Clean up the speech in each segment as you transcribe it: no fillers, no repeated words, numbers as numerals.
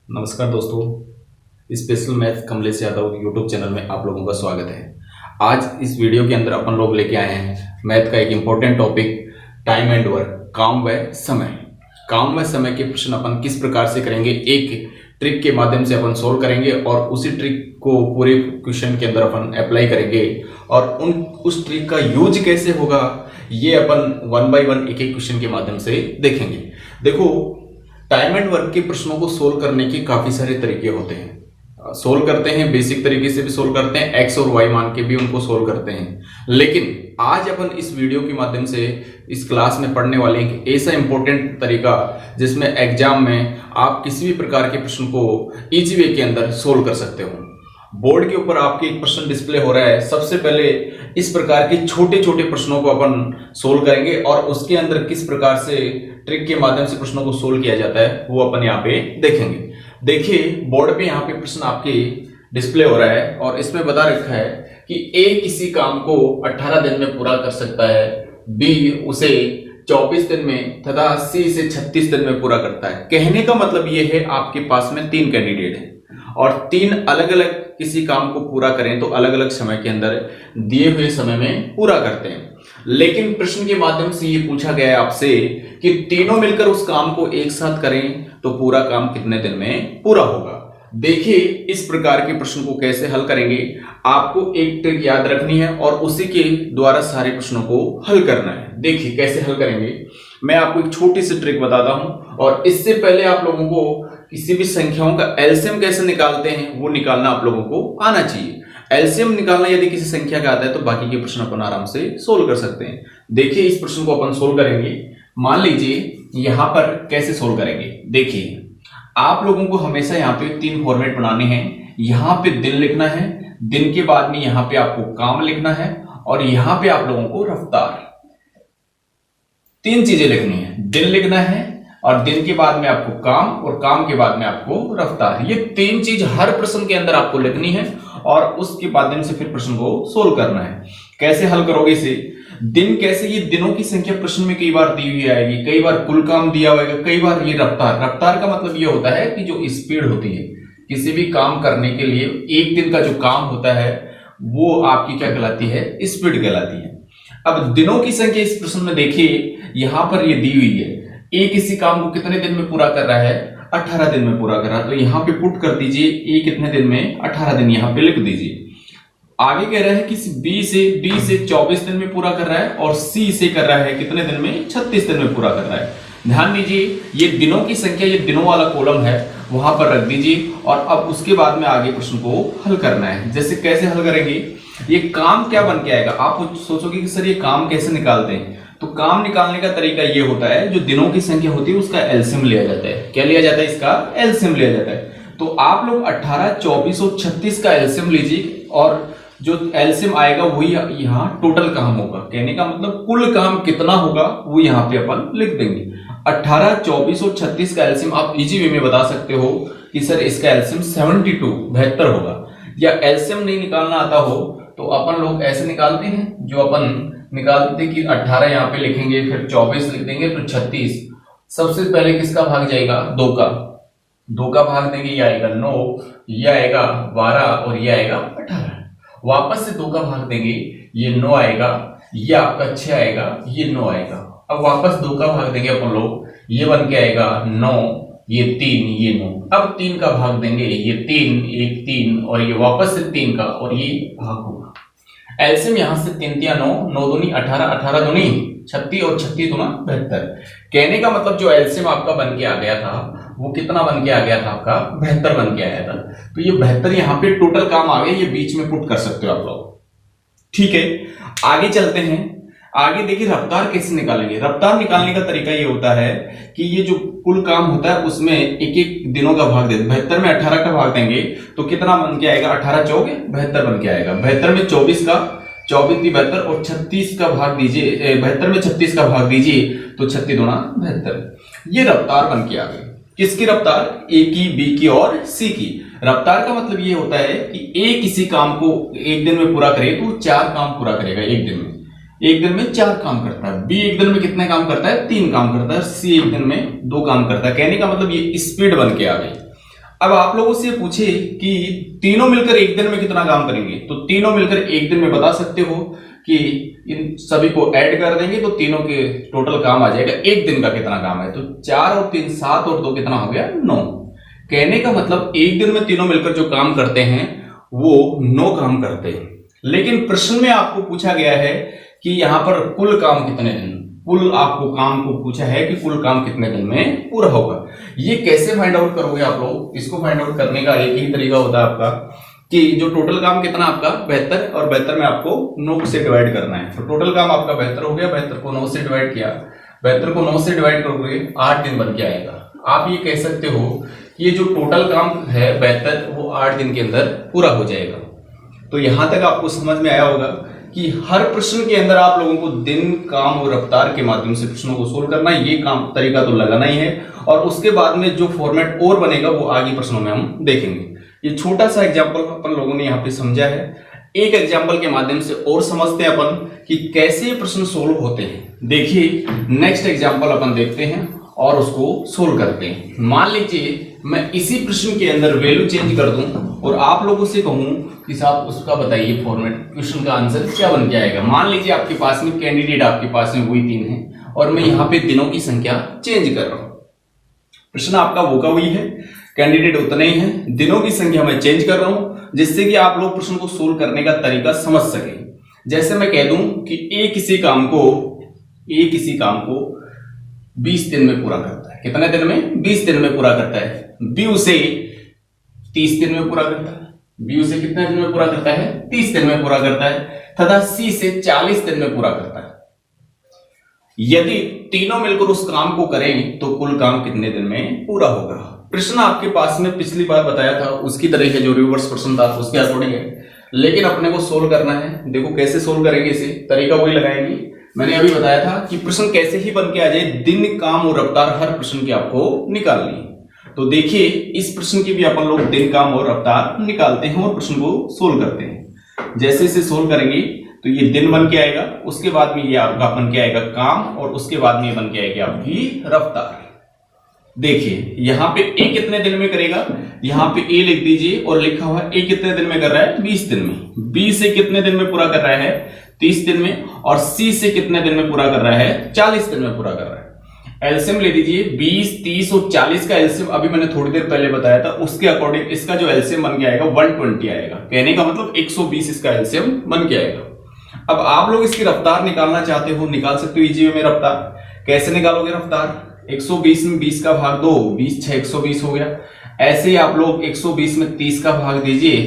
नमस्कार दोस्तों, special math Kamlesh Yadav YouTube channel में आप लोगों का स्वागत है। आज इस वीडियो के अंदर अपन लोग लेके आए हैं मैथ का एक important topic time and work, काम व समय। काम व समय के प्रश्न अपन किस प्रकार से करेंगे, एक ट्रिक के माध्यम से अपन सोल्व करेंगे और उसी ट्रिक को पूरे क्वेश्चन के अंदर अपन अप्लाई करेंगे और उस ट्रिक का यूज कैसे होगा ये अपन वन बाय वन एक एक क्वेश्चन के माध्यम से देखेंगे। देखो, टाइम एंड वर्क के प्रश्नों को सोल्व करने के काफी सारे तरीके होते हैं। सोल्व करते हैं बेसिक तरीके से भी सोल्व करते हैं, एक्स और वाई मान के भी उनको सोल्व करते हैं। लेकिन आज अपन इस वीडियो के माध्यम से इस क्लास में पढ़ने वाले हैं कि ऐसा इंपॉर्टेंट तरीका जिसमें एग्जाम में आप किसी भी प्रकार के प्रश्न को इजी वे के अंदर सोल्व कर सकते हो। बोर्ड के ऊपर आपके एक प्रश्न डिस्प्ले हो रहा है। सबसे पहले इस प्रकार के छोटे छोटे प्रश्नों को अपन सोल्व करेंगे और उसके अंदर किस प्रकार से ट्रिक के माध्यम से प्रश्नों को सोल्व किया जाता है वो अपन यहाँ पे देखेंगे। देखिए, बोर्ड पे यहाँ पे प्रश्न आपके डिस्प्ले हो रहा है और इसमें बता रखा है कि ए किसी काम को 18 दिन में पूरा कर सकता है, बी उसे 24 दिन में तथा सी इसे 36 दिन में पूरा करता है। कहने का मतलब ये है आपके पास में 3 कैंडिडेट हैं और 3 अलग अलग किसी काम को पूरा करें तो अलग अलग समय के अंदर दिए हुए समय में पूरा करते हैं। लेकिन प्रश्न के माध्यम से ये पूछा गया है आपसे कि तीनों मिलकर उस काम को एक साथ करें तो पूरा काम कितने दिन में पूरा होगा। देखिए, इस प्रकार के प्रश्न को कैसे हल करेंगे, आपको एक ट्रिक याद रखनी है और उसी के द्वारा सारे प्रश्नों को हल करना है। देखिए कैसे हल करेंगे, मैं आपको एक छोटी सी ट्रिक बताता हूं और इससे पहले आप लोगों को किसी भी संख्याओं का एलसीएम कैसे निकालते हैं वो निकालना आप लोगों को आना चाहिए। एलसीएम निकालना यदि किसी संख्या का आता है तो बाकी के प्रश्न अपन आराम से सोल्व कर सकते हैं। देखिए, इस प्रश्न को अपन सोल्व करेंगे। मान लीजिए यहां पर कैसे सोल्व करेंगे। देखिए, आप लोगों को हमेशा यहाँ पे 3 फॉर्मेट बनाने हैं। यहाँ पे दिन लिखना है, दिन के बाद में यहाँ पे आपको काम लिखना है और यहाँ पे आप लोगों को रफ्तार। 3 चीजें लिखनी है, दिन लिखना है और दिन के बाद में आपको काम और काम के बाद में आपको रफ्तार। ये 3 चीज हर प्रश्न के अंदर आपको लिखनी है और उसके माध्यम से फिर प्रश्न को सोल्व करना है। कैसे हल करोगे इसे, दिन कैसे, ये दिनों की संख्या प्रश्न में कई बार दी हुई आएगी, कई बार कुल काम दिया होगा, कई बार ये रफ्तार। रफ्तार का मतलब ये होता है कि जो स्पीड होती है किसी भी काम करने के लिए, एक दिन का जो काम होता है वो आपकी क्या कहलाती है, स्पीड कहलाती है। अब दिनों की संख्या इस प्रश्न में देखिए यहां पर ये दी हुई है। ए किसी काम को कितने दिन में पूरा कर रहा है, 18 दिन में पूरा कर रहा है, तो यहां पे पुट कर दीजिए ए कितने दिन में, 18 दिन यहां पे लिख दीजिए। आगे कह रहा है कि बी से 24 दिन में पूरा कर रहा है और सी से कर रहा है कितने दिन में, 36 दिन में पूरा कर रहा है। ध्यान दीजिए, ये दिनों की संख्या, ये दिनों वाला कॉलम है वहां पर रख दीजिए और अब उसके बाद में आगे प्रश्न को हल करना है। जैसे कैसे हल करेंगे, ये काम क्या बन के आएगा। आप सोचोगे कि सर ये काम कैसे निकालते हैं, तो काम निकालने का तरीका ये होता है, जो दिनों की संख्या होती है उसका एलसीएम लिया जाता है। क्या लिया जाता है, इसका एलसीएम लिया जाता है। तो आप लोग 18, 24 और 36 का एलसीएम लीजिए और जो एलसीएम आएगा वही यहाँ टोटल काम होगा। कहने का मतलब कुल काम कितना होगा वो यहाँ पे अपन लिख देंगे। 18, 24 और 36 का एलसीएम आप इजी वे में बता सकते हो कि सर इसका एलसीएम 72 होगा। या एलसीएम नहीं निकालना आता हो तो अपन लोग ऐसे निकालते हैं, जो अपन निकालते हैं कि 18 यहाँ पे लिखेंगे, फिर 24 लिख देंगे तो 36। सबसे पहले किसका भाग जाएगा, 2 का भाग देंगे, ये आएगा 9, ये आएगा 12 और ये आएगा 18। वापस से 2 का भाग देंगे, ये 9 आएगा, ये आपका 6 आएगा, ये 9 आएगा। अब वापस 2 का भाग देंगे अपन लोग, ये बन के आएगा 9, ये 3, ये 9। अब 3 का भाग देंगे, ये 3, एक 3 और ये वापस से 3 का और ये भाग होगा। एलसीएम यहां से 3 3 9, 9 दूनी 18, 18 दूनी 36 और 36 दूना 72। कहने का मतलब जो एलसीएम आपका बन के आ गया था वो कितना बन के आ गया था, आपका 72 बन के आया था। तो ये 72 यहाँ पे टोटल काम आ गया, ये बीच में पुट कर सकते हो आप लोग। ठीक है, आगे चलते हैं। आगे देखिए रफ्तार कैसे निकालेंगे। रफ्तार निकालने का तरीका ये होता है कि ये जो कुल काम होता है उसमें एक एक दिनों का भाग देते। 72 में 18 का भाग देंगे तो कितना बन के आएगा, 18 चौके 72 बन के आएगा। 72 में 24 का, 24 की 72 और 36 का भाग दीजिए, 72 में 36 का भाग दीजिए तो 36 दूना 72। ये रफ्तार बन के आ गई। किसकी रफ्तार, ए की, बी की और सी की। रफ्तार का मतलब ये होता है कि ए किसी काम को एक दिन में पूरा करे तो 4 काम पूरा करेगा एक दिन में। एक दिन में 4 काम करता है। बी एक दिन में कितने काम करता है, 3 काम करता है। सी एक दिन में 2 काम करता है। कहने का मतलब ये स्पीड बन के आ गई। अब आप लोगों से पूछे कि तीनों मिलकर एक दिन में कितना काम करेंगे, तो तीनों मिलकर एक दिन में बता सकते हो कि इन सभी को ऐड कर देंगे तो तीनों के टोटल काम आ जाएगा एक दिन का कितना काम है। तो 4 और 3 7 और 2 कितना हो गया 9। कहने का मतलब एक दिन में तीनों मिलकर जो काम करते हैं वो 9 काम करते हैं। लेकिन प्रश्न में आपको पूछा गया है कि यहां पर कुल काम कितने दिन, कुल आपको काम को पूछा है कि कुल काम कितने दिन में पूरा होगा। ये कैसे फाइंड आउट करोगे आप लोग? इसको फाइंड आउट करने का एक ही तरीका होता है आपका कि जो टोटल काम कितना आपका 72 और 72 में आपको 9 से डिवाइड करना है। तो टोटल काम आपका 72 हो गया, 72 को 9 से डिवाइड किया, 72 को 9 से डिवाइड करोगे 8 दिन बन के आएगा। आप ये कह सकते हो कि ये जो टोटल काम है 72 वो 8 दिन के अंदर पूरा हो जाएगा। तो यहां तक आपको समझ में आया होगा कि हर प्रश्न के अंदर आप लोगों को दिन, काम और रफ्तार के माध्यम से प्रश्नों को सोल्व करना है। ये काम तरीका तो लगाना ही है और उसके बाद में जो फॉर्मेट और बनेगा वो आगे प्रश्नों में हम देखेंगे। ये छोटा सा एग्जाम्पल अपन लोगों ने यहाँ पे समझा है। एक एग्जाम्पल के माध्यम से और समझते हैं अपन कि कैसे प्रश्न सोल्व होते हैं। देखिए नेक्स्ट एग्जाम्पल अपन देखते हैं और उसको सोल्व करते हैं। मान लीजिए मैं इसी प्रश्न के अंदर वैल्यू चेंज कर दूं और आप लोगों से कहूं कि साहब उसका बताइए फॉर्मेट, क्वेश्चन का आंसर क्या बन के आएगा। मान लीजिए आपके पास में कैंडिडेट आपके पास में वही 3 है और मैं यहाँ पे दिनों की संख्या चेंज कर रहा हूं। प्रश्न आपका वो का वही है, कैंडिडेट उतने ही हैं, दिनों की संख्या मैं चेंज कर रहा हूं जिससे कि आप लोग प्रश्न को सोल्व करने का तरीका समझ सके। जैसे मैं कह दूं कि ए किसी काम को 20 दिन में पूरा करता है। कितने दिन में? 20 दिन में पूरा करता है। बी उसे 30 दिन में पूरा करता है। बी उसे कितने दिन में पूरा करता है? 30 दिन में पूरा करता है तथा सी से 40 दिन में पूरा करता है। यदि तीनों मिलकर उस काम को करें तो कुल काम कितने दिन में पूरा होगा। प्रश्न आपके पास में पिछली बार बताया था उसकी तरह है, जो रिवर्स प्रश्न था उसके अकॉर्डिंग है, लेकिन अपने को सोल्व करना है। देखो कैसे सोल्व करेंगे, इसे तरीका वही लगाएंगे। मैंने अभी बताया था कि प्रश्न कैसे ही बन के आ जाए, दिन, काम और रफ्तार हर प्रश्न की आपको निकालनी है। तो देखिए इस प्रश्न की भी अपन लोग दिन, काम और रफ्तार निकालते हैं और प्रश्न को सोल्व करते हैं। जैसे इसे सोल्व करेंगे तो ये दिन बन के आएगा, उसके बाद में ये आपका बन के आएगा काम और उसके बाद में ये बन के आएगी आपकी रफ्तार। देखिए यहाँ पे ए कितने दिन में करेगा, यहाँ पे ए लिख दीजिए और लिखा हुआ है ए कितने दिन में कर रहा है 20 दिन में। बी से कितने दिन में पूरा कर रहा है 30 दिन में और सी से कितने दिन में पूरा कर रहा है 40 दिन में पूरा कर रहा है। एलसीएम ले लीजिए 20, 30 और 40 का एलसीएम अभी मैंने थोड़ी देर पहले बताया था, उसके अकॉर्डिंग इसका जो एलसीएम बन के आएगा 120 आएगा। कहने का मतलब 120 इसका एलसीएम बन के आएगा। अब आप लोग इसकी रफ्तार निकालना चाहते हो, निकाल सकते हो इजी वे में रफ्तार। कैसे निकालोगे रफ्तार? 120 में 20 का भाग दो, 20 6 120 हो गया। ऐसे ही आप लोग 120 में 30 का भाग दीजिए,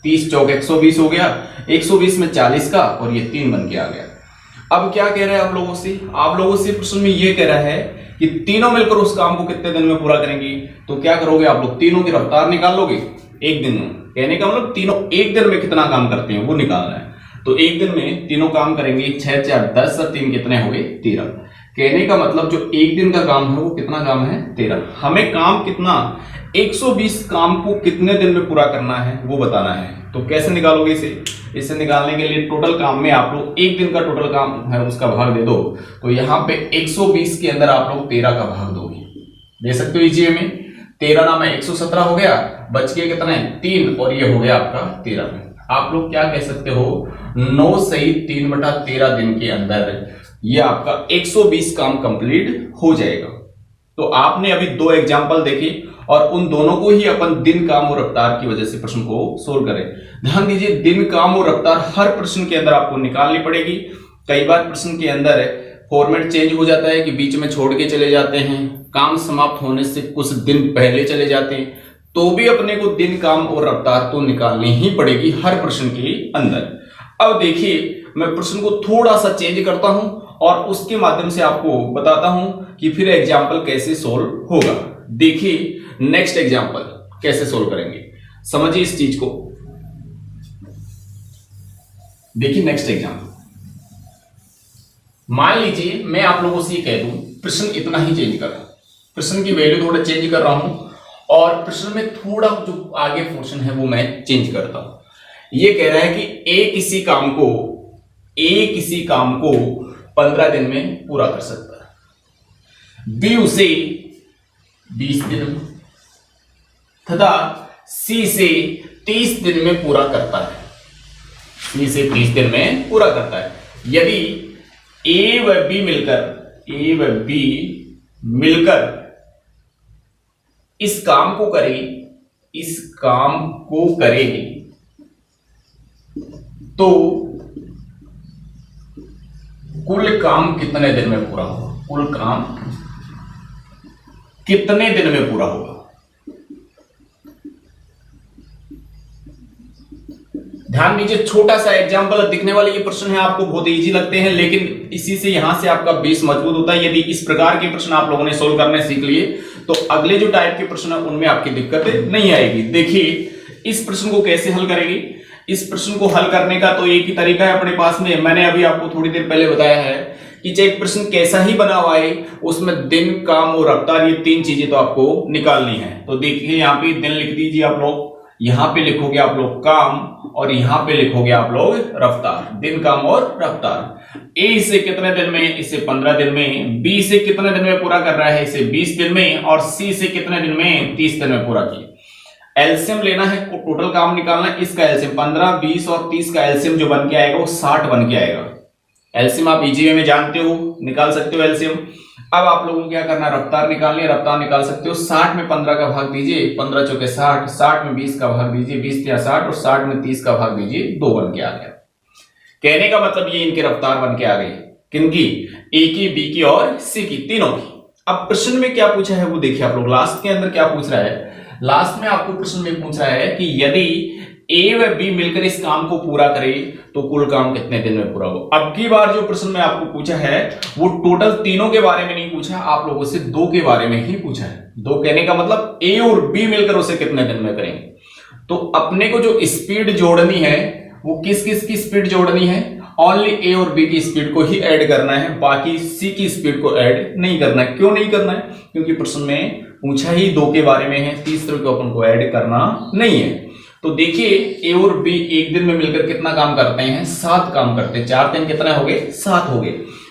30 चौक 120 हो गया। 120 में 40 का और ये 3 बन के आ गया। अब क्या कह रहा है आप लोगों से? आप लोगों से प्रश्न में ये कह रहा है कि तीनों मिलकर उस काम को कितने दिन में पूरा करेंगे। तो क्या करोगे आप लोग? तीनों की रफ्तार निकाल लोगे एक दिन में। कहने का मतलब तीनों एक दिन में कितना काम करते हैं वो निकालना है। तो एक दिन में तीनों काम करेंगे, 6 4 10 और 3 कितने हो गए 13। कहने का मतलब जो एक दिन का काम है वो कितना काम है 13। हमें काम कितना 120 काम को कितने दिन में पूरा करना है वो बताना है। तो कैसे निकालोगे इसे निकालने के लिए टोटल काम में आप लोग एक दिन का टोटल काम है उसका भाग दे दो। तो यहाँ पे 120 के अंदर आप लोग 13 का भाग दोगे, दे सकते हो इजी में। 13 ना में 117 हो गया, बच गए कितने 3 और ये हो गया आपका 13 में। आप लोग क्या कह सकते हो 9 सही 3/13 दिन के अंदर ये आपका 120 काम कंप्लीट हो जाएगा। तो आपने अभी 2 एग्जांपल देखे और उन दोनों को ही अपन दिन, काम और रफ्तार की वजह से प्रश्न को सोल्व करें। ध्यान दीजिए दिन, काम और रफ्तार हर प्रश्न के अंदर आपको निकालनी पड़ेगी। कई बार प्रश्न के अंदर फॉर्मेट चेंज हो जाता है कि बीच में छोड़ के चले जाते हैं, काम समाप्त होने से कुछ दिन पहले चले जाते हैं, तो भी अपने को दिन, काम और रफ्तार तो निकालनी ही पड़ेगी हर प्रश्न के अंदर। अब देखिए मैं प्रश्न को थोड़ा सा चेंज करता हूं और उसके माध्यम से आपको बताता हूं कि फिर एग्जाम्पल कैसे सोल्व होगा। देखिए नेक्स्ट एग्जाम्पल कैसे सोल्व करेंगे, समझिए इस चीज को। देखिए नेक्स्ट एग्जाम्पल, मान लीजिए मैं आप लोगों से ये कह दूं प्रश्न इतना ही चेंज कर रहा हूं, प्रश्न की वैल्यू थोड़ा चेंज कर रहा हूं और प्रश्न में थोड़ा जो आगे पोर्शन है वो मैं चेंज करता हूं। ये कह रहा है कि ए किसी काम को 15 दिन में पूरा कर सकता है, बी उसे 20 दिन में, तथा सी से 30 दिन में पूरा करता है। सी से 30 दिन में पूरा करता है। यदि ए व बी मिलकर इस काम को करे तो कुल काम कितने दिन में पूरा होगा? कुल काम कितने दिन में पूरा होगा? ध्यान दीजिए, छोटा सा एग्जांपल दिखने वाले ये प्रश्न है, आपको बहुत इजी लगते हैं, लेकिन इसी से यहां से आपका बेस मजबूत होता है। यदि इस प्रकार के प्रश्न आप लोगों ने सोल्व करने सीख लिए तो अगले जो टाइप के प्रश्न है उनमें आपकी दिक्कतें नहीं आएगी। देखिए इस प्रश्न को कैसे हल करेंगे। इस प्रश्न को हल करने का तो एक ही तरीका है अपने पास में। मैंने अभी आपको थोड़ी देर पहले बताया है कि चाहे प्रश्न कैसा ही बना हुआ है उसमें दिन, काम और रफ्तार, ये तीन चीजें तो आपको निकालनी है। तो देखिए यहाँ पे दिन लिख दीजिए आप लोग, यहां पे लिखोगे आप लोग काम और यहां पे लिखोगे आप लोग रफ्तार। दिन, काम और रफ्तार। ए इसे कितने दिन में? इसे 15 दिन में। बी से कितने दिन में पूरा कर रहा है? इसे 20 दिन में। और सी से कितने दिन में? 30 दिन में पूरा किया। एलसीएम लेना है, टोटल काम निकालना है। इसका एलसीएम 15, 20 और 30 का एलसीएम जो बन के आएगा वो 60 बन के आएगा। एलसीएम आप इजी वे में जानते हो, निकाल सकते हो एलसीएम। अब आप लोगों को क्या करना है? रफ्तार निकालनी है। रफ्तार निकाल सकते हो। 60 में 15 का भाग दीजिए, 15 चौके 60, 60 में 20 का भाग दीजिए, 20 या 60 और 60 में 30 का भाग दीजिए, 2 बन के आ गया। कहने का मतलब ये इनके रफ्तार बन के आ गई। किनकी? ए की, बी की और सी की, तीनों की। अब प्रश्न में क्या पूछा है वो देखिए आप लोग। लास्ट के अंदर क्या पूछ रहा है? लास्ट में आपको प्रश्न में पूछ रहा है कि यदि ए व बी मिलकर इस काम को पूरा करे तो कुल काम कितने दिन में पूरा हो। अब की बार जो प्रश्न में आपको पूछा है वो टोटल तीनों के बारे में नहीं पूछा, आप लोगों से 2 के बारे में ही पूछा है। 2 कहने का मतलब ए और बी मिलकर उसे कितने दिन में करेंगे। तो अपने को जो स्पीड जोड़नी है वो किस किस की स्पीड जोड़नी है? ओनली ए और बी की स्पीड को ही ऐड करना है, बाकी सी की स्पीड को ऐड नहीं करना है। क्यों नहीं करना है? क्योंकि प्रश्न में पूछा ही 2 के बारे में है, तीसरे को अपन को ऐड करना नहीं है। तो देखिए ए और बी एक दिन में मिलकर कितना काम करते हैं? 7 काम करते हैं। 4 दिन कितने हो गए? 7 हो गए।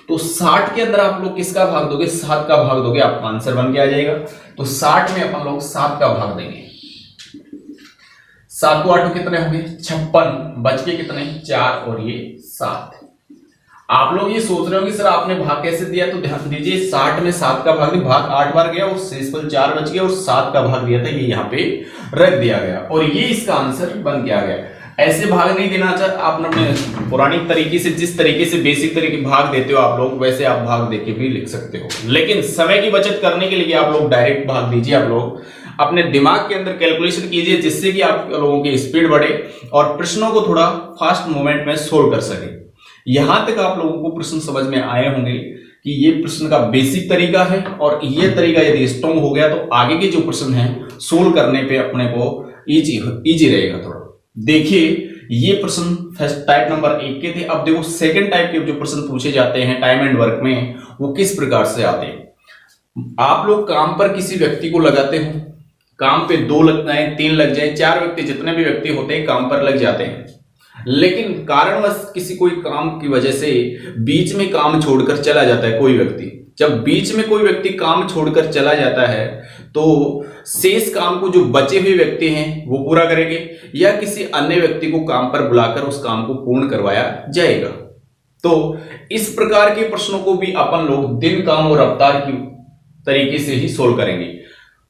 तो 60 के अंदर आप लोग किसका भाग दोगे? 7 का भाग दोगे, आपका आंसर बन के आ जाएगा। तो 60 में अपन लोग 7 का भाग देंगे। 7 को 8 कितने हो गए? 56। बच के कितने? 4 और ये 7। आप लोग ये सोच रहे हो कि सर आपने भाग कैसे दिया, तो ध्यान दीजिए 60 में 7 का भाग, भाग 8 बार गया और शेषफल 4 बच गया और 7 का भाग दिया था, ये यहाँ पे रख दिया गया और ये इसका आंसर बन के आ गया। ऐसे भाग नहीं देना चाहता आपने अपने पुरानी तरीके से, जिस तरीके से बेसिक तरीके भाग देते हो आप लोग, वैसे आप भाग देके भी लिख सकते हो। लेकिन समय की बचत करने के लिए आप लोग डायरेक्ट भाग दीजिए। आप लोग अपने दिमाग के अंदर कैलकुलेशन कीजिए जिससे कि आप लोगों की स्पीड बढ़े और प्रश्नों को थोड़ा फास्ट मूवमेंट में सोल्व कर सके। यहां तक आप लोगों को प्रश्न समझ में आए होंगे कि ये प्रश्न का बेसिक तरीका है और ये तरीका यदि स्ट्रॉन्ग हो गया तो आगे के जो प्रश्न हैं सोल्व करने पे अपने को इजी रहेगा थोड़ा। देखिए ये प्रश्न फर्स्ट टाइप नंबर 1 के थे। अब देखो सेकंड टाइप के जो प्रश्न पूछे जाते हैं टाइम एंड वर्क में, वो किस प्रकार से आते हैं। आप लोग काम पर किसी व्यक्ति को लगाते हो, काम पे 2 लग जाए, 3 लग जाए, 4 व्यक्ति, जितने भी व्यक्ति होते हैं काम पर लग जाते हैं। लेकिन कारणवश किसी कोई काम की वजह से बीच में काम छोड़कर चला जाता है कोई व्यक्ति। जब बीच में कोई व्यक्ति काम छोड़कर चला जाता है तो शेष काम को जो बचे हुए व्यक्ति हैं वो पूरा करेंगे या किसी अन्य व्यक्ति को काम पर बुलाकर उस काम को पूर्ण करवाया जाएगा। तो इस प्रकार के प्रश्नों को भी अपन लोग दिन, काम और रफ्तार की तरीके से ही सोल्व करेंगे।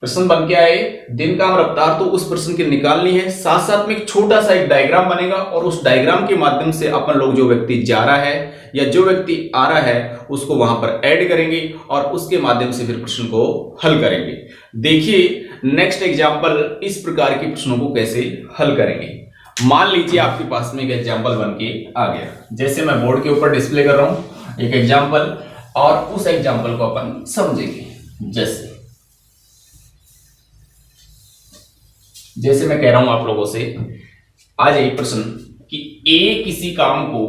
प्रश्न बन के आए दिन, काम, रफ्तार, तो उस प्रश्न की निकालनी है। साथ साथ में एक छोटा सा एक डायग्राम बनेगा और उस डायग्राम के माध्यम से अपन लोग जो व्यक्ति जा रहा है या जो व्यक्ति आ रहा है उसको वहां पर ऐड करेंगे और उसके माध्यम से फिर प्रश्न को हल करेंगे। देखिए नेक्स्ट एग्जाम्पल इस प्रकार के प्रश्नों को कैसे हल करेंगे। मान लीजिए आपके पास में एक एग्जाम्पल बन के आ गया, जैसे मैं बोर्ड के ऊपर डिस्प्ले कर रहा हूं एक एग्जाम्पल, और उस एग्जाम्पल को अपन समझेंगे। जैसे मैं कह रहा हूं आप लोगों से, आ जाइए प्रश्न कि ए किसी काम को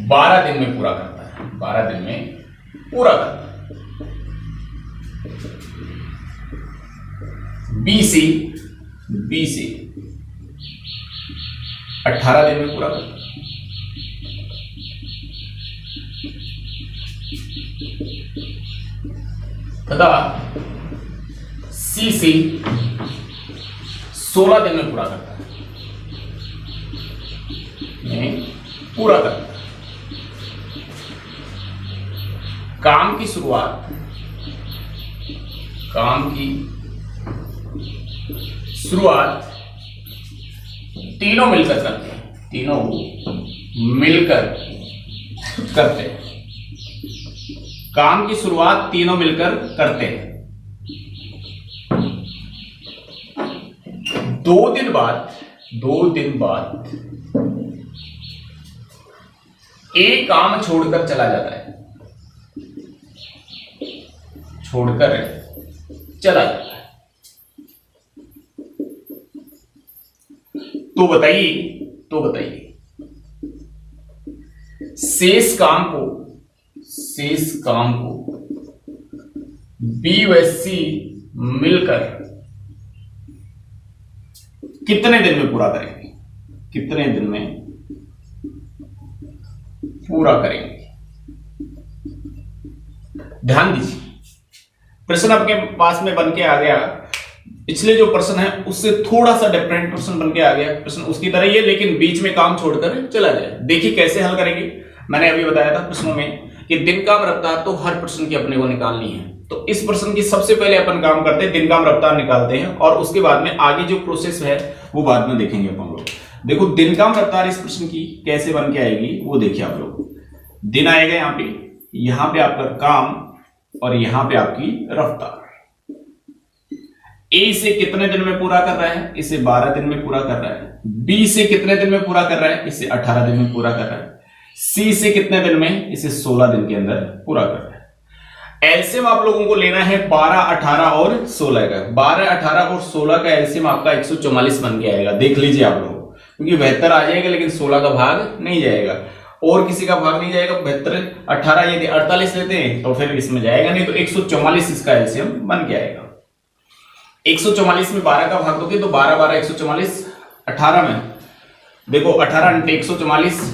12 दिन में पूरा करता है, 12 दिन में पूरा करता है। बी से 18 दिन में पूरा करता है। तथा सी से 16 दिन में पूरा करता है, पूरा करता है। काम की शुरुआत तीनों मिलकर करते हैं, तीनों मिलकर करते हैं। काम की शुरुआत तीनों मिलकर करते हैं। 2 दिन बाद एक काम छोड़कर चला जाता है, तो बताइए शेष काम को बी व सी मिलकर कितने दिन में पूरा करेंगे? ध्यान दीजिए, प्रश्न आपके पास में बन के आ गया। पिछले जो प्रश्न है उससे थोड़ा सा डिफरेंट प्रश्न बन के आ गया, प्रश्न उसकी तरह ही है लेकिन बीच में काम छोड़कर चला जाए। देखिए कैसे हल करेंगे। मैंने अभी बताया था प्रश्नों में कि दिन काम रफ्तार तो हर प्रश्न की अपने को निकालनी है। तो इस प्रश्न की सबसे पहले अपन काम करते हैं, दिन काम रफ्तार निकालते हैं और उसके बाद में आगे जो प्रोसेस है वो बाद में देखेंगे अपन लोग। देखो दिन काम रफ्तार इस प्रश्न की कैसे बन के आएगी वो देखिए आप लोग। दिन आएगा यहाँ पे आपका काम और यहाँ पे आपकी रफ्तार। ए से कितने दिन में पूरा कर रहा है? इसे 12 दिन में पूरा कर रहा है। बी से कितने दिन में पूरा कर रहा है? इसे 18 दिन में पूरा कर रहा है। सी से कितने दिन में? इसे 16 दिन के अंदर पूरा कर रहा है। एलसीएम आप लोगों को लेना है 12, 18 और 16 का। 12, 18 और 16 का एलसीएम आपका 144 बन के आएगा। देख लीजिए आप लोग, क्योंकि 72 आ जाएगा लेकिन 16 का भाग नहीं जाएगा और किसी का भाग नहीं जाएगा। 72, 18 यदि 48 लेते हैं तो फिर इसमें जाएगा नहीं, तो 144 इसका एलसीएम बन के आएगा। 144 में 12 का भाग दोगे तो 12, 12, 144। 18 में देखो 18 × 144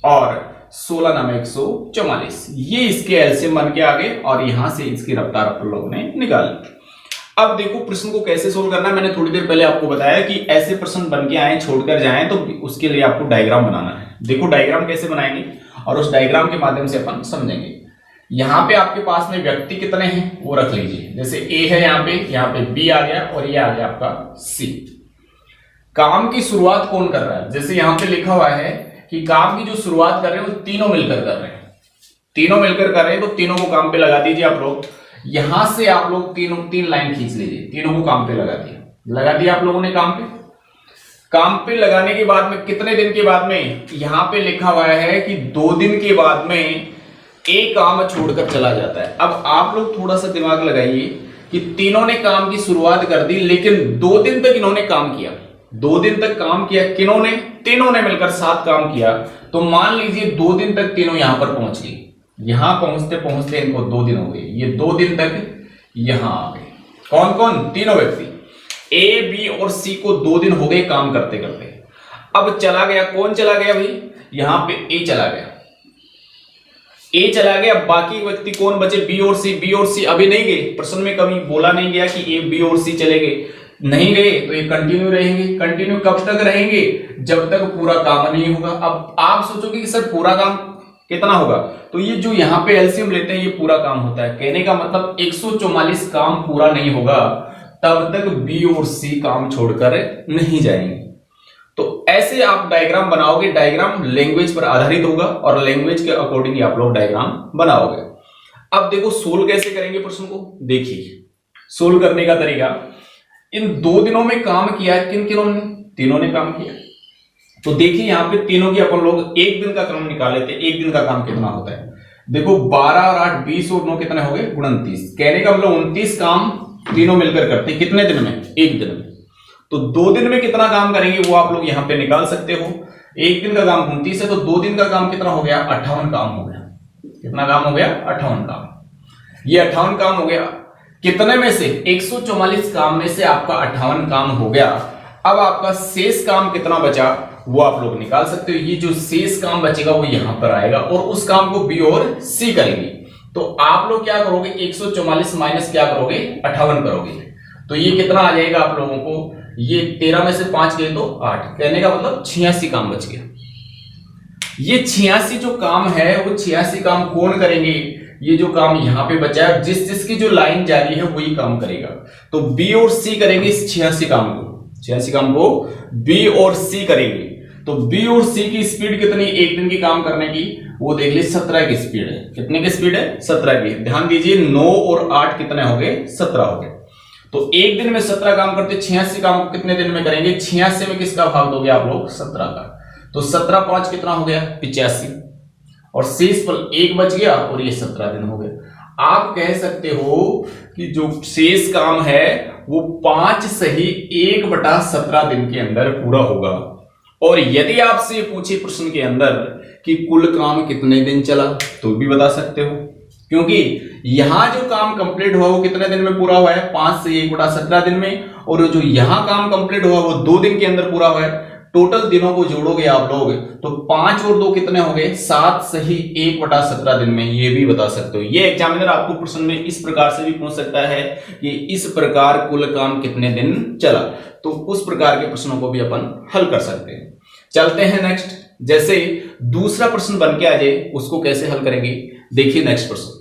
और 16 नाम 144, ये इसके एलसीएम बन के आ गए और यहां से इसकी रफ्तार आप लोगों ने निकाली। अब देखो प्रश्न को कैसे सोल्व करना है। मैंने थोड़ी देर पहले आपको बताया कि ऐसे प्रश्न बन के आए छोड़कर जाएं तो उसके लिए आपको डायग्राम बनाना है। देखो डायग्राम कैसे बनाएंगे और उस डायग्राम के माध्यम से अपन समझेंगे। यहाँ पे आपके पास में व्यक्ति कितने हैं वो रख लीजिए। जैसे ए है यहाँ पे बी आ गया और ये आ गया आपका सी। काम की शुरुआत कौन कर रहा है? जैसे यहाँ पे लिखा हुआ है कि काम की जो शुरुआत कर रहे हैं वो तीनों मिलकर कर रहे हैं, तो तीनों को काम पे लगा दीजिए आप लोग। यहां से आप लोग तीन लाइन खींच लीजिए, तीनों को काम पे लगा दिया आप लोगों ने काम पे लगाने के बाद में कितने दिन के बाद में? यहां पे लिखा हुआ है कि 2 दिन के बाद में एक काम छोड़कर चला जाता है। अब आप लोग थोड़ा सा दिमाग लगाइए कि तीनों ने काम की शुरुआत कर दी लेकिन 2 दिन तक इन्होंने काम किया। 2 दिन तक काम किया किन्होंने? तीनों ने मिलकर साथ काम किया। तो मान लीजिए 2 दिन तक तीनों यहां पर पहुंच गए। यहां पहुंचते पहुंचते इनको 2 दिन हो गए। ये 2 दिन तक यहां आ गए। कौन कौन? तीनों व्यक्ति। ए, बी और सी को 2 दिन हो गए काम करते करते। अब चला गया, कौन चला गया भाई? यहां पे ए चला गया। बाकी व्यक्ति कौन बचे? बी और सी अभी नहीं गए। प्रश्न में कभी बोला नहीं गया कि ए, बी और सी चले गए, नहीं गए तो ये कंटिन्यू रहेंगे। कंटिन्यू कब तक रहेंगे? जब तक पूरा काम नहीं होगा। अब आप सोचोगे कि सर पूरा काम कितना होगा? तो ये जो यहाँ पे एलसीएम लेते हैं ये पूरा काम होता है। कहने का मतलब 144 काम पूरा नहीं होगा तब तक बी और सी काम छोड़कर नहीं जाएंगे। तो ऐसे आप डायग्राम बनाओगे। डायग्राम लैंग्वेज पर आधारित होगा और लैंग्वेज के अकॉर्डिंग आप लोग डायग्राम बनाओगे। अब देखो सोल्व कैसे करेंगे प्रश्न को। देखिए सोल्व करने का तरीका। इन 2 दिनों में काम किया किन-किनों ने? तीनों ने काम किया। तो देखिए यहाँ पे तीनों की अपन लोग एक दिन का क्रम निकाले थे। एक दिन का काम कितना होता है? देखो 12 और 8 20 और 9 कितने हो गए? 29। कहने का मतलब 29 काम तीनों मिलकर करते हैं। कितने दिन में? एक दिन में। तो 2 दिन में कितना काम करेंगे वो आप लोग यहाँ पे निकाल सकते हो। एक दिन का काम 29 है तो 2 दिन का काम कितना हो गया? 58 काम हो गया। कितना काम हो गया? 58 काम। ये 58 काम हो गया। कितने में से? 144 काम में से आपका 58 काम हो गया। अब आपका शेष काम कितना बचा वो आप लोग निकाल सकते हो। ये जो शेष काम बचेगा वो यहां पर आएगा और उस काम को बी और सी करेंगे। तो आप लोग क्या करोगे, 144 माइनस क्या करोगे, 58 करोगे। तो ये कितना आ जाएगा आप लोगों को, ये 13 में से 5 गए तो 8, कहने का मतलब 86 काम बच गया। ये 86 जो काम है वो 86 काम कौन करेंगे, ये जो काम यहां पे बचा है, जिसकी जो लाइन जारी है वही काम करेगा। तो बी और सी करेंगे इस 86 काम को, 86 काम को बी और सी करेंगे। तो बी और सी की स्पीड कितनी एक दिन की काम करने की, वो देख ली 17 की स्पीड है। कितने की स्पीड है, 17 की। ध्यान दीजिए 9 और 8 कितने हो गए, 17 हो गए। तो एक दिन में 17 काम करते, 86 काम को कितने दिन में करेंगे, 86 में किसका भाग दोगे आप लोग, 17 का। तो 17 5 कितना हो गया, 85, और शेष पर एक बच गया और ये 17 दिन हो गए। आप कह सकते हो कि जो शेष काम है वो 5 सही 1/17 दिन के अंदर पूरा होगा। और यदि आपसे पूछे प्रश्न के अंदर कि कुल काम कितने दिन चला, तो भी बता सकते हो, क्योंकि यहां जो काम कंप्लीट हुआ वो कितने दिन में पूरा हुआ है, 5 से 1/17 दिन में। और जो यहां काम कंप्लीट हुआ वो 2 दिन के अंदर पूरा हुआ है। टोटल दिनों को जोड़ोगे आप लोग तो 5 और 2 कितने हो गए, 7 सही 1/17 दिन में, ये भी बता सकते हो। ये एग्जामिनर आपको प्रश्न में इस प्रकार से भी पूछ सकता है कि इस प्रकार कुल काम कितने दिन चला, तो उस प्रकार के प्रश्नों को भी अपन हल कर सकते हैं। चलते हैं नेक्स्ट, जैसे दूसरा प्रश्न बन के आ जाए उसको कैसे हल करेंगे, देखिए नेक्स्ट प्रश्न।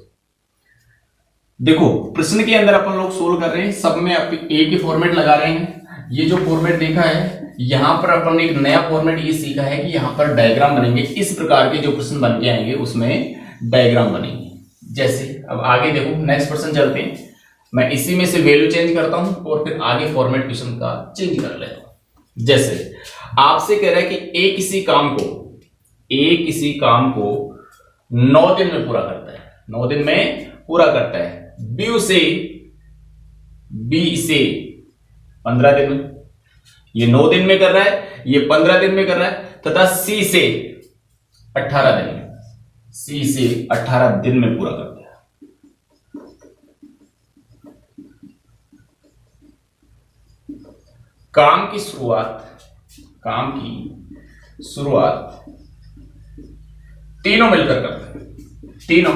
देखो प्रश्न के अंदर अपन लोग सोल्व कर रहे हैं, सब में एक ही फॉर्मेट लगा रहे हैं। ये जो फॉर्मेट देखा है, यहां पर अपन ने एक नया फॉर्मेट ये सीखा है कि यहां पर डायग्राम बनेंगे। इस प्रकार के जो प्रश्न बन के आएंगे उसमें डायग्राम बनेंगे। जैसे अब आगे देखो नेक्स्ट प्रश्न चलते हैं, मैं इसी में से वैल्यू चेंज करता हूं और फिर आगे फॉर्मेट क्वेश्चन का चेंज कर लेता हूं। जैसे आपसे कह रहा है कि ए किसी काम को 9 दिन में पूरा करता है, 9 दिन में पूरा करता है। बी इसे 15 दिन में, ये 9 दिन में कर रहा है, ये 15 दिन में कर रहा है, तथा सी से 18 दिन में, सी से 18 दिन में पूरा करता है। काम की शुरुआत तीनों मिलकर करते हैं, तीनों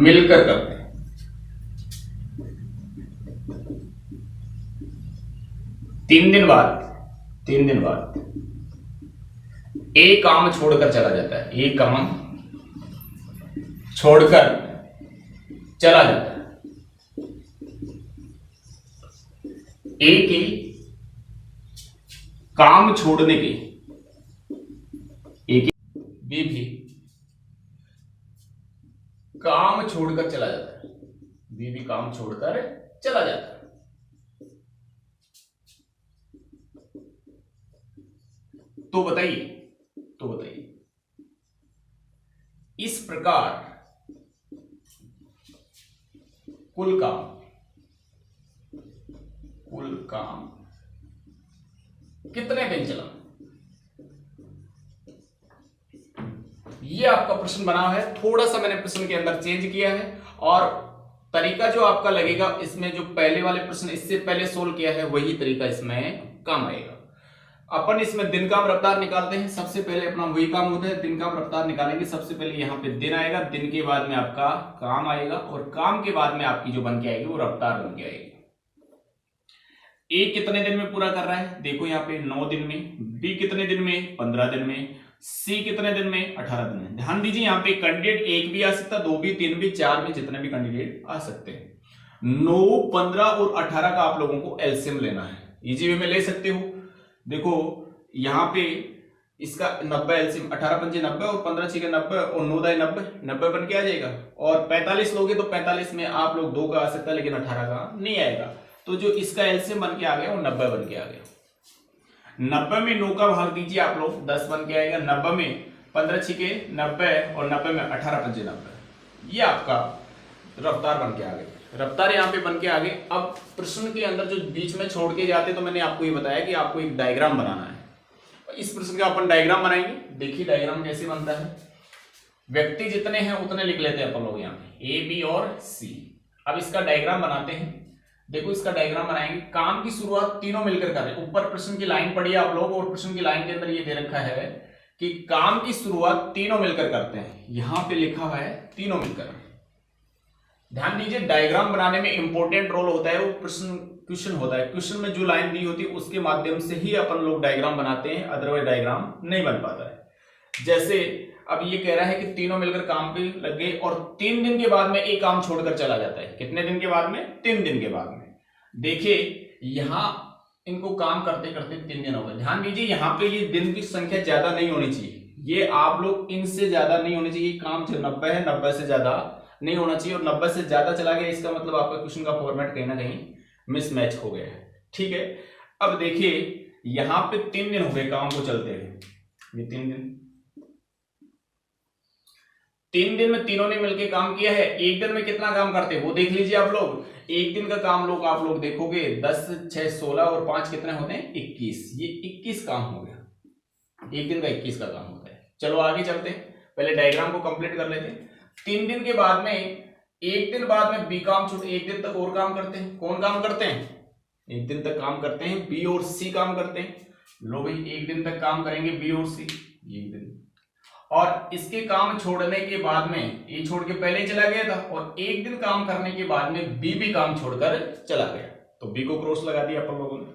मिलकर करते हैं। तीन दिन बाद एक काम छोड़कर चला जाता है, एक काम छोड़कर चला जाता है। एक ही काम छोड़ने के, एक बी भी काम छोड़कर चला जाता है, बी भी काम छोड़कर चला जाता है। तो बताइए इस प्रकार कुल काम कितने दिन चला, ये आपका प्रश्न बना है। थोड़ा सा मैंने प्रश्न के अंदर चेंज किया है और तरीका जो आपका लगेगा इसमें, जो पहले वाले प्रश्न इससे पहले सोल्व किया है वही तरीका इसमें काम आएगा। अपन इसमें दिन काम रफ्तार निकालते हैं, सबसे पहले अपना वही काम होता है, दिन काम रफ्तार निकालेंगे। सबसे पहले यहाँ पे दिन आएगा, दिन के बाद में आपका काम आएगा और काम के बाद में आपकी जो बन के आएगी वो रफ्तार बन के आएगी। ए कितने दिन में पूरा कर रहा है, देखो यहाँ पे 9 दिन में, बी कितने दिन में, 15 दिन में, सी कितने दिन में, 18 दिन में। ध्यान दीजिए यहाँ पे कैंडिडेट 1 भी आ सकता है, 2 भी, 3 भी, 4 भी, जितने भी कैंडिडेट आ सकते हैं। 9, 15 और 18 का आप लोगों को एलसीएम लेना है, इजी वे में ले सकते हो। देखो यहाँ पे इसका 90 एलसीएम, 18 पंजे 90 और 15 छीके 90 और 9 दाई 90 बन के आ जाएगा। और 45 लोगे तो 45 में आप लोग 2 का आ सकता है लेकिन 18 का नहीं आएगा। तो जो इसका एलसीएम बन के आ गया वो 90 बन के आ गया। 90 में 9 का भाग दीजिए आप लोग, 10 बन के आएगा। 90 में 15 छीके 90 और 90 में 18 पंजे 90, ये आपका रफ्तार बन के आ गई। रफ्तार यहाँ पे बन के आ गए। अब प्रश्न के अंदर जो बीच में छोड़ के जाते तो मैंने आपको ये बताया कि आपको एक डायग्राम बनाना है। इस प्रश्न का अपन डायग्राम बनाएंगे। देखिए डायग्राम कैसे बनता है। व्यक्ति जितने हैं उतने लिख लेते हैं अपन लोग यहाँ पे, ए बी और सी। अब इसका डायग्राम बनाते हैं। देखो इसका डायग्राम बनाएंगे। काम की शुरुआत तीनों मिलकर कर रहे हैं। ऊपर प्रश्न की लाइन पढ़िए आप लोग और प्रश्न की लाइन के अंदर ये दे रखा है कि काम की शुरुआत तीनों मिलकर करते हैं। यहां पे लिखा हुआ है तीनों मिलकर। ध्यान दीजिए, डायग्राम बनाने में इंपॉर्टेंट रोल होता है वो क्वेश्चन होता है। क्वेश्चन में जो लाइन दी होती है उसके माध्यम से ही अपन लोग डायग्राम बनाते हैं, अदरवाइज डायग्राम नहीं बन पाता है। जैसे अब ये कह रहा है कि तीनों मिलकर काम पे लग गए और 3 दिन के बाद में एक काम छोड़कर चला जाता है। कितने दिन के बाद में? 3 दिन के बाद में। देखिए यहां इनको काम करते करते 3 दिन हो गए। ध्यान दीजिए यहाँ पे ये दिन की संख्या ज्यादा नहीं होनी चाहिए, ये आप लोग इनसे ज्यादा नहीं होनी चाहिए। काम जो 90 है 90 से ज्यादा नहीं होना चाहिए, और 90 से ज्यादा चला गया इसका मतलब आपका क्वेश्चन का फॉर्मेट कहीं ना कहीं मिसमैच हो गया है। ठीक है, अब देखिए यहां पे 3 दिन हो गए काम को चलते हुए। ये 3 दिन में तीनों ने मिलकर काम किया है। एक दिन में कितना काम करते हैं वो देख लीजिए आप लोग। एक दिन का काम आप लोग देखोगे 10 6 16 और 5 कितने होते हैं? 21। ये 21 काम हो गया। एक दिन का 21 का काम होता है। चलो आगे चलते हैं, पहले डायग्राम को कंप्लीट कर लेते हैं। 3 दिन के बाद में, एक दिन बाद में बी काम छूट, एक दिन तक और काम करते हैं। कौन काम करते हैं? एक दिन तक काम करते हैं बी और सी काम करते हैं। लो भाई, एक दिन तक काम करेंगे बी और सी, एक दिन। और इसके काम छोड़ने के बाद में, ए छोड़ के पहले ही चला गया था, और एक दिन काम करने के बाद में बी भी काम छोड़कर चला गया, तो बी को क्रॉस लगा दिया अपन लोगों ने।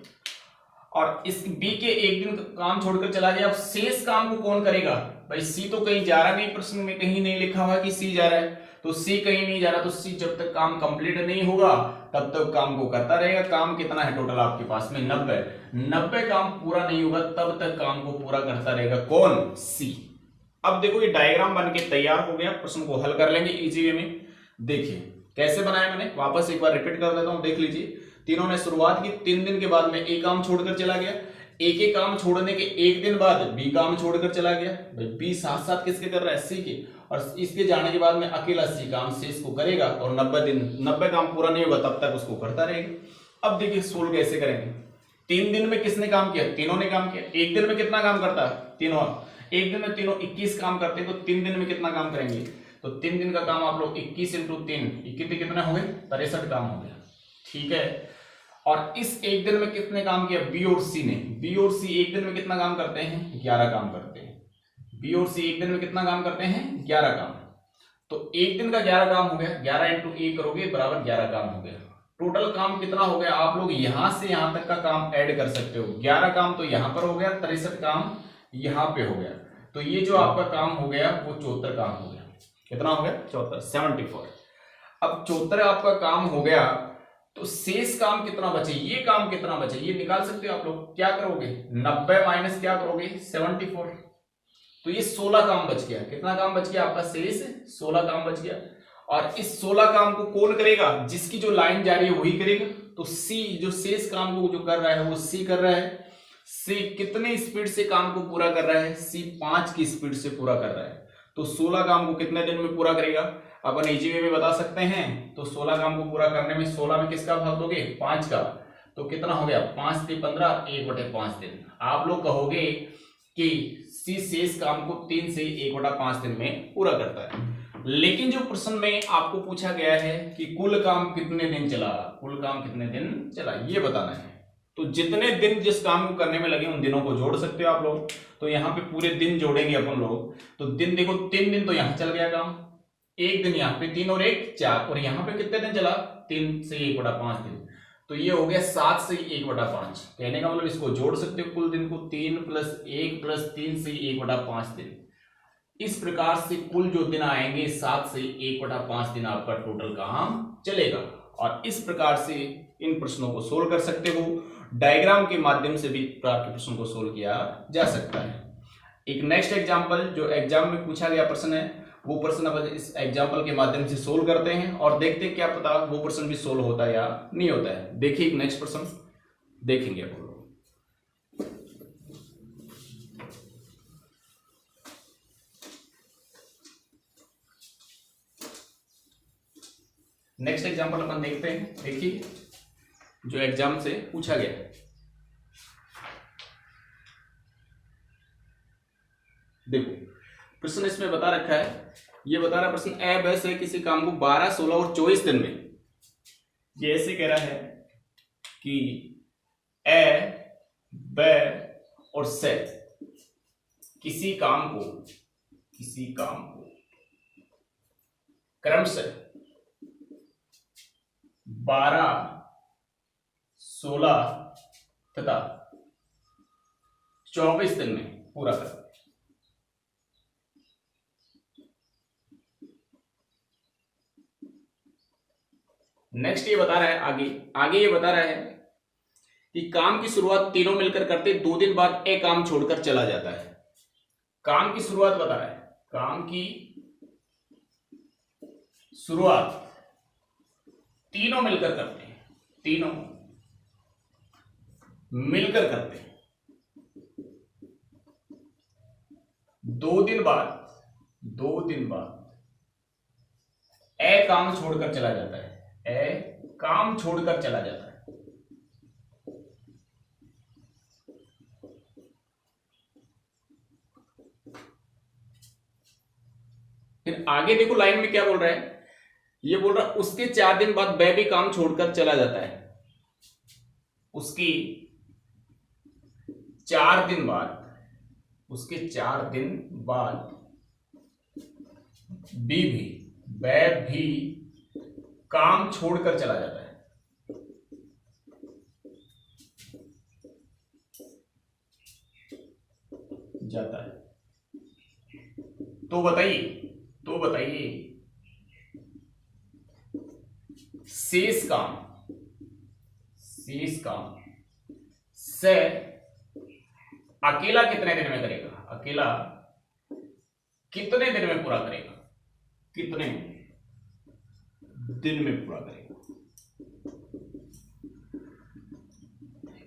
और इस बी के एक दिन काम छोड़कर चला गया। अब शेष काम को कौन करेगा? भाई सी तो कहीं जा रहा नहीं, प्रश्न में कहीं नहीं लिखा हुआ कि सी जा रहा है, तो सी कहीं नहीं जा रहा, तो सी जब तक काम कंप्लीट नहीं होगा तब तक काम को करता रहेगा। काम कितना है टोटल आपके पास में? 90 काम पूरा नहीं होगा तब तक काम को पूरा करता रहेगा कौन? सी। अब देखो ये डायग्राम बन के तैयार हो गया, प्रश्न को हल कर लेंगे इजी वे में। देखिए कैसे बनाया मैंने, वापस एक बार रिपीट कर देता हूं, देख लीजिए। तीनों ने शुरुआत की, 3 दिन के बाद में एक काम छोड़कर चला गया। एक काम छोड़ने के एक दिन बाद बी काम छोड़कर चला गया। भाई बी साथ साथ किसके कर रहा है? सी के। और इसके जाने के बाद में अकेला सी काम शेष को करेगा, और 90 काम पूरा नहीं होगा तब तक उसको करता रहेगा। अब देखिए सोल्व कैसे करेंगे। 3 दिन में किसने काम किया? तीनों ने काम किया। एक दिन में कितना काम करता है? तीनों। एक दिन में तीनों 21 काम करते हैं, तो 3 दिन में कितना काम करेंगे? तो 3 दिन का काम आप लोग 21 × 3, 21 कितने हो गए? 63 काम हो गया। ठीक है, और इस एक दिन में कितने काम किया? बी और सी ने। बी और सी एक दिन में कितना काम करते हैं? 11 काम करते हैं। बी और सी एक दिन में कितना काम करते हैं? 11 काम। तो एक दिन का 11 काम हो गया, 11 × 1 करोगे बराबर 11 काम हो गया। टोटल काम कितना हो गया? आप लोग यहां से यहां तक का काम ऐड कर सकते हो। 11 काम तो यहां पर हो गया, 63 काम यहां पे हो गया, तो ये जो आपका काम हो गया वो 74 काम हो गया। कितना हो गया? 74, 74। अब 74 आपका काम हो गया, तो शेष काम कितना बचे? ये काम कितना बचे ये निकाल सकते हो आप लोग। क्या करोगे? 90 माइनस क्या करोगे? 74। तो ये 16 काम बच गया। कितना काम बच गया आपका? शेष 16 काम बच गया। और इस 16 काम को कौन करेगा? जिसकी जो लाइन जा रही है वही करेगा। तो सी जो शेष काम को जो कर रहा है वो सी कर रहा है। सी कितने स्पीड से काम को पूरा कर रहा है? सी 5 की स्पीड से पूरा कर रहा है। तो 16 काम को कितने दिन में पूरा करेगा? अपन इजी वे में बता सकते हैं। तो 16 काम को पूरा करने में 16 में किसका भाग दोगे? 5 का। तो कितना हो गया? 5 × 15, 1/5 दिन। आप लोग कहोगे कि सी शेष काम को 3 से 1/5 दिन में पूरा करता है, लेकिन जो प्रश्न में आपको पूछा गया है कि कुल काम कितने दिन चला, कुल काम कितने दिन चला ये बताना है। तो जितने दिन जिस काम को करने में लगे उन दिनों को जोड़ सकते हो आप लोग। तो यहाँ पे पूरे दिन जोड़ेंगे अपन लोग, तो दिन देखो 3 दिन तो यहाँ चल गया काम, एक दिन यहाँ पे 3 और 1 4, और यहाँ पे कितने दिन चला? 3 से 1/5 दिन। तो ये हो गया 7 से 1/5। कहने का मतलब इसको जोड़ सकते हो कुल दिन को, 3 + 1 + 3 से 1/5 दिन। इस प्रकार से कुल जो दिन आएंगे 7 से 1/5 दिन आपका टोटल काम चलेगा। और इस प्रकार से इन प्रश्नों को सोल्व कर सकते हो। डायग्राम के माध्यम से भी आपके प्रश्न को सोल्व किया जा सकता है। एक नेक्स्ट एग्जांपल जो एग्जाम में पूछा गया प्रश्न है, वो प्रश्न अब इस एग्जांपल के माध्यम से सोल्व करते हैं और देखते हैं क्या पता वो प्रश्न भी सोल्व होता है या नहीं होता है। देखिए एक नेक्स्ट प्रश्न देखेंगे अपन लोग। नेक्स्ट एग्जांपल अपन देखते हैं। देखिए जो एग्जाम से पूछा गया है, देखो प्रश्न इसमें बता रखा है, ये बता रहा प्रश्न ए ब से किसी काम को 12, 16 और 24 दिन में, ये ऐसे कह रहा है कि ए ब और से किसी काम को क्रमशः 12, 16 तथा 24 दिन में पूरा करते हैं। नेक्स्ट ये बता रहा है आगे ये बता रहा है कि काम की शुरुआत तीनों मिलकर करते 2 दिन बाद एक काम छोड़कर चला जाता है। काम की शुरुआत बता रहा है, काम की शुरुआत तीनों मिलकर करते हैं, तीनों मिलकर करते हैं। 2 दिन बाद ए काम छोड़कर चला जाता है, काम छोड़कर चला जाता है। फिर आगे देखो लाइन में क्या बोल रहा है, ये बोल रहा है उसके 4 दिन बाद वह भी काम छोड़कर चला जाता है। उसके 4 दिन बाद वह भी काम छोड़कर चला जाता है। तो बताइए शेष काम से अकेला कितने दिन में करेगा, अकेला कितने दिन में पूरा करेगा, कितने दिन में पूरा करेगा।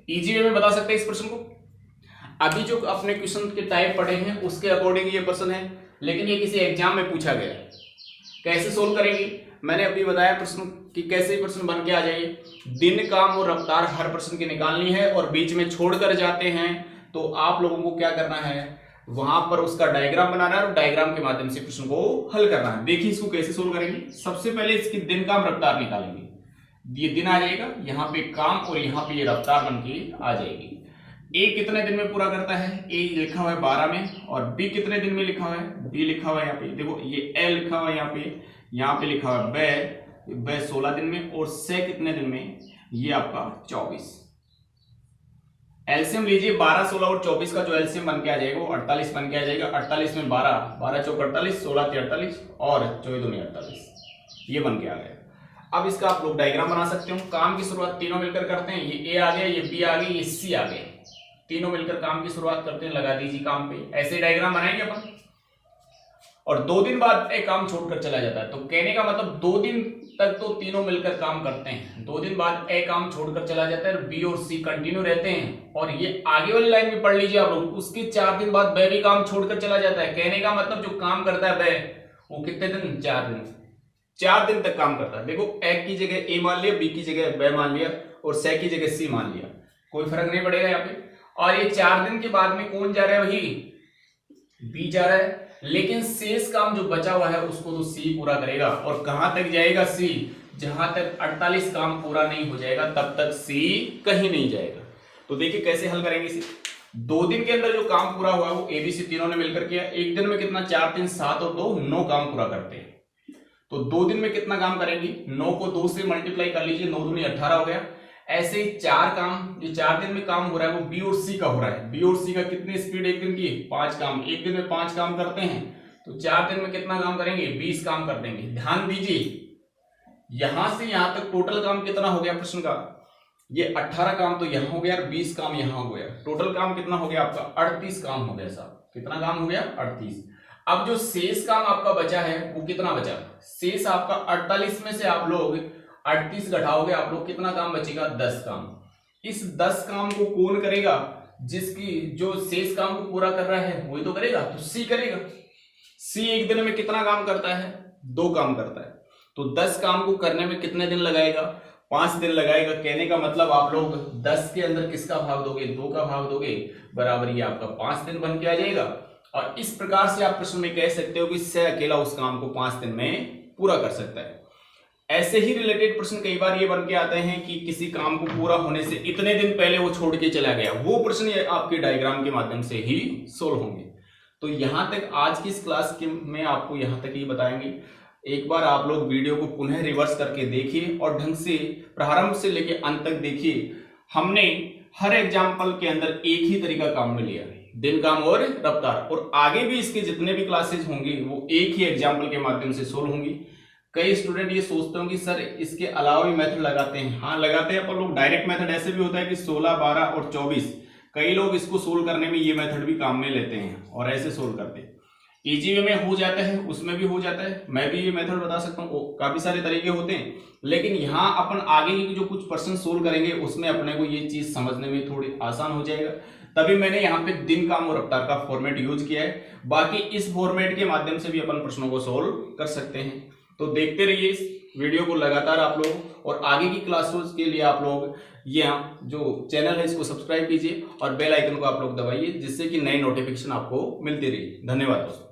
इजी वे में बता सकते हैं इस प्रश्न को। अभी जो अपने क्वेश्चन के टाइप पढ़े हैं उसके अकॉर्डिंग ये प्रश्न है, लेकिन ये किसी एग्जाम में पूछा गया है। कैसे सोल्व करेंगे, मैंने अभी बताया प्रश्न कि कैसे प्रश्न बन के आ जाइए। दिन, काम और रफ्तार हर प्रश्न की निकालनी है और बीच में छोड़कर जाते हैं तो आप लोगों को क्या करना है, वहां पर उसका डायग्राम बनाना है और डायग्राम के माध्यम से प्रश्न को हल करना है। देखिए इसको कैसे सोल्व करेंगे। सबसे पहले इसकी दिन, काम, रफ्तार निकालेंगे। ये दिन आ जाएगा, यहाँ पे काम और यहाँ पे ये रफ्तार बन के आ जाएगी। ए कितने दिन में पूरा करता है, ए लिखा हुआ है 12 में, और बी कितने दिन में लिखा हुआ है, बी लिखा हुआ है यहाँ पे, देखो ये ए लिखा हुआ है यहाँ पे लिखा हुआ है ब 16 दिन में, और से कितने दिन में, ये आपका 24। एलसीएम लीजिए 12, 16 और 24 का जो एलसीएम बन के आ जाएगा वो 48 बन के आ जाएगा। 48 में 12 चौक 48, 16 के 48 और 24 दूनी 48, ये बन के आ गया। अब इसका आप लोग डायग्राम बना सकते हो। काम की शुरुआत तीनों मिलकर करते हैं, ये ए आ गया, ये बी आ गई, ये सी आ गए, तीनों मिलकर काम की शुरुआत करते हैं। लगा दीजिए काम पे, ऐसे डायग्राम बनाएंगे अपन। और 2 दिन बाद एक काम छोड़कर चला जाता है, तो कहने का मतलब 2 दिन तक तो तीनों मिलकर काम करते हैं, 2 दिन बाद एक काम छोड़कर चला जाता है, बी और सी कंटिन्यू रहते हैं। और ये आगे वाली लाइन में पढ़ लीजिए आप लोग, उसके 4 दिन बाद वह भी काम छोड़कर चला जाता है। कहने का मतलब जो काम करता है वह, वो कितने दिन, 4 दिन तक काम करता है। देखो एक की जगह ए मान लिया, बी की जगह ब मान लिया और से की जगह सी मान लिया, कोई फर्क नहीं पड़ेगा यहाँ पे। और ये 4 दिन के बाद में कौन जा रहा है, वही बी जा रहा है। लेकिन शेष काम जो बचा हुआ है उसको तो सी पूरा करेगा। और कहां तक जाएगा सी, जहां तक 48 काम पूरा नहीं हो जाएगा तब तक सी कहीं नहीं जाएगा। तो देखिए कैसे हल करेंगे इसे। 2 दिन के अंदर जो काम पूरा हुआ वो एबीसी तीनों ने मिलकर किया। एक दिन में कितना, 4, 3, 7 और 2, 9 काम पूरा करते हैं। तो 2 दिन में कितना काम करेंगे, 9 को 2 से मल्टीप्लाई कर लीजिए, 9 दूनी 18 हो गया। ऐसे ही 4 काम, जो 4 दिन में काम हो रहा है वो बी और सी का हो रहा है। बी और सी का कितनी स्पीड एक दिन की, 5 काम, एक दिन में 5 काम करते हैं। तो 4 दिन में कितना काम करेंगे, 20 काम कर देंगे। ध्यान दीजिए यहां से यहां तक टोटल काम कितना हो गया प्रश्न का, ये 18 काम तो यहां हो गया और 20 काम यहां हो गया। टोटल काम कितना हो गया आपका, 38 काम हो गया साहब। कितना काम हो गया, 38। अब जो शेष काम आपका बचा है वो कितना बचा, शेष आपका 48 में से आप लोग 38 घटाओगे, आप लोग कितना काम बचेगा, 10 काम। इस 10 काम को कौन करेगा, जिसकी जो शेष काम को पूरा कर रहा है वही तो करेगा, तो सी करेगा। सी एक दिन में कितना काम करता है, 2 काम करता है। तो 10 काम को करने में कितने दिन लगाएगा, 5 दिन लगाएगा। कहने का मतलब आप लोग 10 के अंदर किसका भाग दोगे, 2 का भाग दोगे, बराबर ये आपका 5 दिन बन के आ जाएगा। और इस प्रकार से आप प्रश्न में कह सकते हो कि से अकेला उस काम को 5 दिन में पूरा कर सकता है। ऐसे ही रिलेटेड प्रश्न कई बार ये बन के आते हैं कि किसी काम को पूरा होने से इतने दिन पहले वो छोड़ के चला गया, वो प्रश्न आपके डायग्राम के माध्यम से ही सोल्व होंगे। तो यहां तक आज की इस क्लास के में आपको यहां तक ही बताएंगे। एक बार आप लोग वीडियो को पुनः रिवर्स करके देखिए और ढंग से प्रारंभ से लेके अंत तक देखिए। हमने हर एग्जाम्पल के अंदर एक ही तरीका काम में लिया, दिन, काम और रफ्तार, और आगे भी इसके जितने भी क्लासेस होंगी वो एक ही एग्जाम्पल के माध्यम से सोल्व होंगी। कई स्टूडेंट ये सोचते होंगे सर इसके अलावा भी मेथड लगाते हैं। हाँ लगाते हैं, पर लोग डायरेक्ट मेथड ऐसे भी होता है कि 16, 12 और 24 कई लोग इसको सोल्व करने में ये मेथड भी काम में लेते हैं और ऐसे सोल्व करते हैं। इजी वे में हो जाता है, उसमें भी हो जाता है, मैं भी ये मेथड बता सकता हूँ, काफी सारे तरीके होते हैं। लेकिन यहाँ अपन आगे की जो कुछ पर्सन सोल्व करेंगे उसमें अपने को ये चीज समझने में थोड़ी आसान हो जाएगा। तभी मैंने यहाँ पे दिन, काम और रफ्तार का फॉर्मेट यूज किया है। बाकी इस फॉर्मेट के माध्यम से भी अपन प्रश्नों को सोल्व कर सकते हैं। तो देखते रहिए इस वीडियो को लगातार आप लोग, और आगे की क्लासेस के लिए आप लोग ये जो चैनल है इसको सब्सक्राइब कीजिए और बेल आइकन को आप लोग दबाइए, जिससे कि नई नोटिफिकेशन आपको मिलती रही। धन्यवाद दोस्तों।